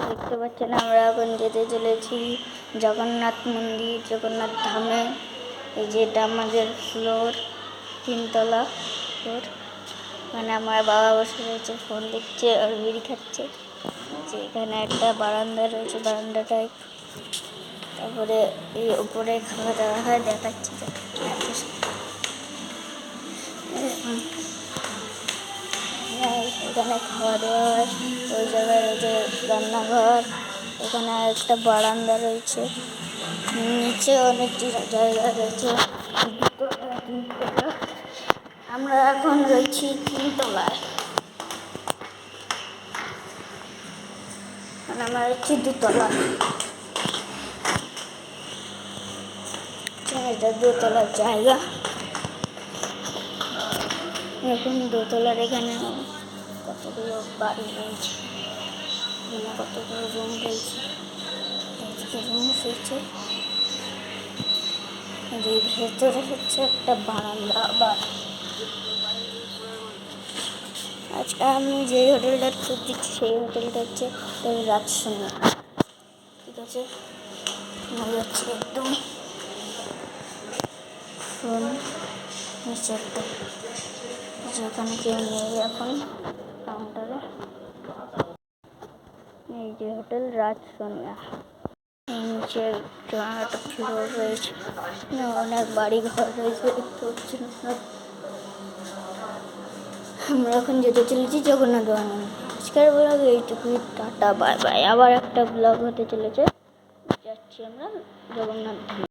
দেখতে পাচ্ছেন আমরা এখন যেতে চলেছি জগন্নাথ মন্দির, জগন্নাথ ধামে। এই যে এটা আমাদের ফ্লোর, 3তলা ফ্লোর। মানে আমার বাবা বসে রয়েছে, ফোন দেখছে আর বিড়ি খাচ্ছে। যে এখানে একটা বারান্দা রয়েছে, বারান্দাটায় তারপরে এই উপরে খাওয়া দাওয়া হয়, দেখাচ্ছি। এখানে খাওয়া দাওয়া হয়, ওই জায়গায় রয়েছে রান্নাঘর, এখানে একটা বারান্দা রয়েছে, নিচে অনেক জায়গা রয়েছে। আমরা এখন রয়েছি 3তলায়, মানে আমরা রয়েছি 2তলা। এটা 2তলার জায়গা। এখন 2তলার এখানে কতগুলো বাড়ি রয়েছে, মানে কতগুলো রুম রয়েছে, রুম রয়েছে। ভেতরে হচ্ছে একটা বারান্দা। আবার আজকে আমি যে হোটেলটা ট্যুর দিচ্ছি সেই হোটেলটা হচ্ছে রাজসোনা। ঠিক আছে, হচ্ছে একদম ফোন নিচে একটা, যেখানে কেউ নেই এখন কাউন্টারে। এই যে হোটেল রাজসোনা, নিচে একটা ফ্লোর রয়েছে, অনেক বাড়ি ঘর রয়েছে দেখতে পাচ্ছেন। আমরা এখন যেতে চলেছি জগন্নাথ ধামে। আজকের ব্লগ এইটুকুই, টাটা বাই বাই। আবার একটা ব্লগ হতে চলেছে, যাচ্ছি আমরা জগন্নাথ ধামে।